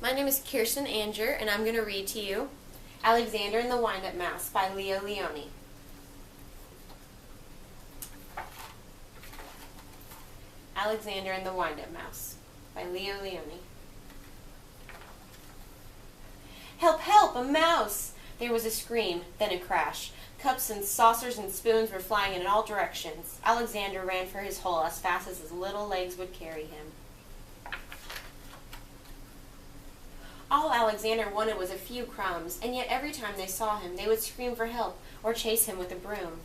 My name is Kiersten and I'm going to read to you Alexander and the Wind-Up Mouse by Lionni. Alexander and the Wind-Up Mouse by Lionni. Help, help, a mouse! There was a scream, then a crash. Cups and saucers and spoons were flying in all directions. Alexander ran for his hole as fast as his little legs would carry him. All Alexander wanted was a few crumbs, and yet every time they saw him, they would scream for help or chase him with a broom.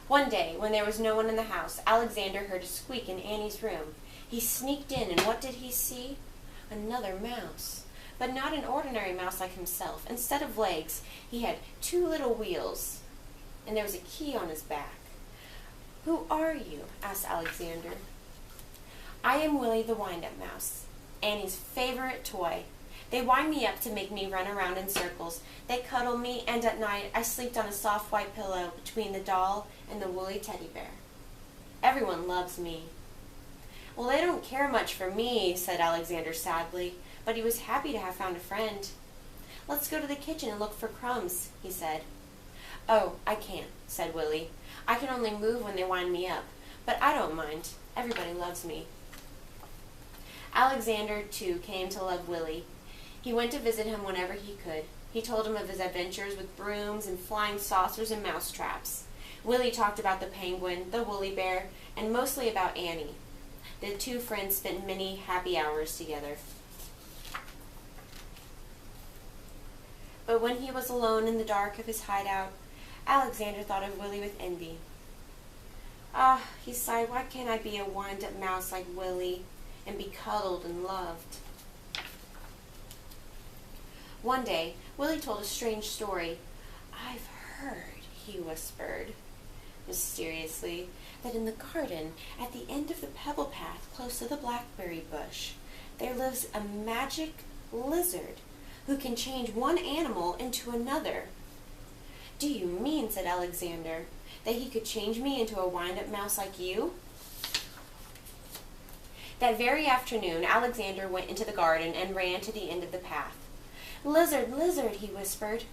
One day, when there was no one in the house, Alexander heard a squeak in Annie's room. He sneaked in, and what did he see? Another mouse. But not an ordinary mouse like himself. Instead of legs, he had two little wheels, and there was a key on his back. "Who are you?" asked Alexander. "I am Willie the Wind-Up Mouse, Annie's favorite toy. They wind me up to make me run around in circles. They cuddle me, and at night I sleep on a soft white pillow between the doll and the woolly teddy bear. Everyone loves me." "Well, they don't care much for me," said Alexander sadly, but he was happy to have found a friend. "Let's go to the kitchen and look for crumbs," he said. "Oh, I can't," said Willie. "I can only move when they wind me up, but I don't mind. Everybody loves me." Alexander, too, came to love Willie. He went to visit him whenever he could. He told him of his adventures with brooms and flying saucers and mouse traps. Willie talked about the penguin, the woolly bear, and mostly about Annie. The two friends spent many happy hours together. But when he was alone in the dark of his hideout, Alexander thought of Willie with envy. "Ah," he sighed, "why can't I be a wind-up mouse like Willie and be cuddled and loved?" One day, Willie told a strange story. "I've heard," he whispered mysteriously, "that in the garden, at the end of the pebble path close to the blackberry bush, there lives a magic lizard who can change one animal into another." "Do you mean," said Alexander, "that he could change me into a wind-up mouse like you?" That very afternoon, Alexander went into the garden and ran to the end of the path. "Lizard, lizard," he whispered.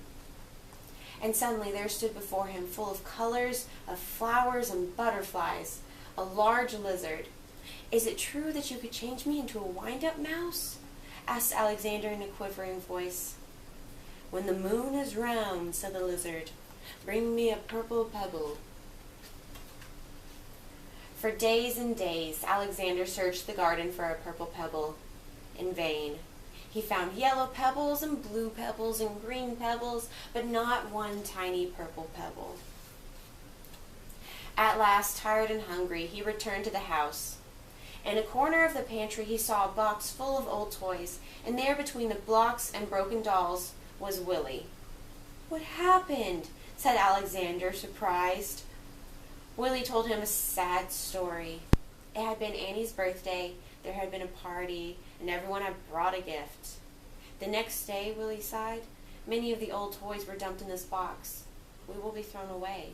And suddenly there stood before him, full of colors, of flowers and butterflies, a large lizard. "Is it true that you could change me into a wind-up mouse?" asked Alexander in a quivering voice. "When the moon is round," said the lizard, "bring me a purple pebble." For days and days, Alexander searched the garden for a purple pebble. In vain. He found yellow pebbles and blue pebbles and green pebbles, but not one tiny purple pebble. At last, tired and hungry, he returned to the house. In a corner of the pantry, he saw a box full of old toys, and there between the blocks and broken dolls was Willie. "What happened?" said Alexander, surprised. Willie told him a sad story. It had been Annie's birthday, there had been a party, and everyone had brought a gift. "The next day," Willie sighed, "many of the old toys were dumped in this box. We will be thrown away."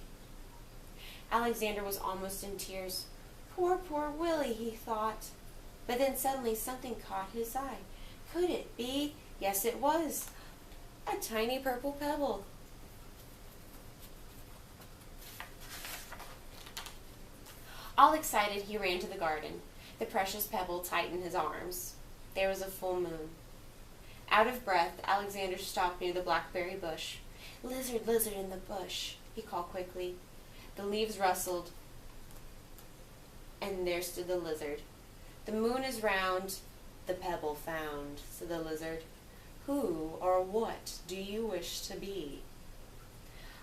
Alexander was almost in tears. "Poor, poor Willie," he thought. But then suddenly something caught his eye. Could it be? Yes, it was. A tiny purple pebble. All excited, he ran to the garden. The precious pebble tightened his arms. There was a full moon. Out of breath, Alexander stopped near the blackberry bush. "Lizard, lizard in the bush," he called quickly. The leaves rustled, and there stood the lizard. "The moon is round, the pebble found," said the lizard. "Who or what do you wish to be?"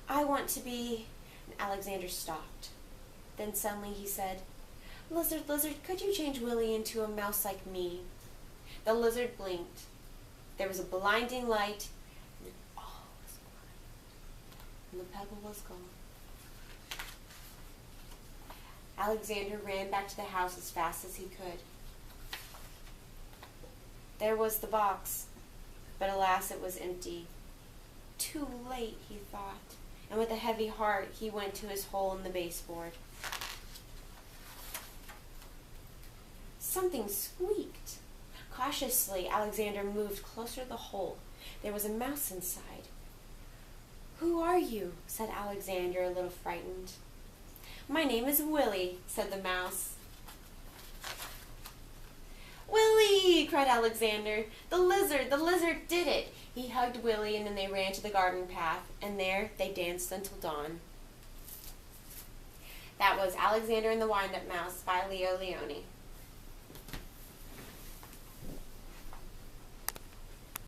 "I want to be—" and Alexander stopped. Then suddenly he said, "Lizard, lizard, could you change Willie into a mouse like me?" The lizard blinked. There was a blinding light, and all was blind, and the pebble was gone. Alexander ran back to the house as fast as he could. There was the box, but alas, it was empty. Too late, he thought, and with a heavy heart he went to his hole in the baseboard. Something squeaked. Cautiously, Alexander moved closer to the hole. There was a mouse inside. "Who are you?" said Alexander, a little frightened. "My name is Willie," said the mouse. "Willie!" cried Alexander. The lizard did it!" He hugged Willie, and then they ran to the garden path, and there they danced until dawn. That was Alexander and the Wind-Up Mouse by Lionni.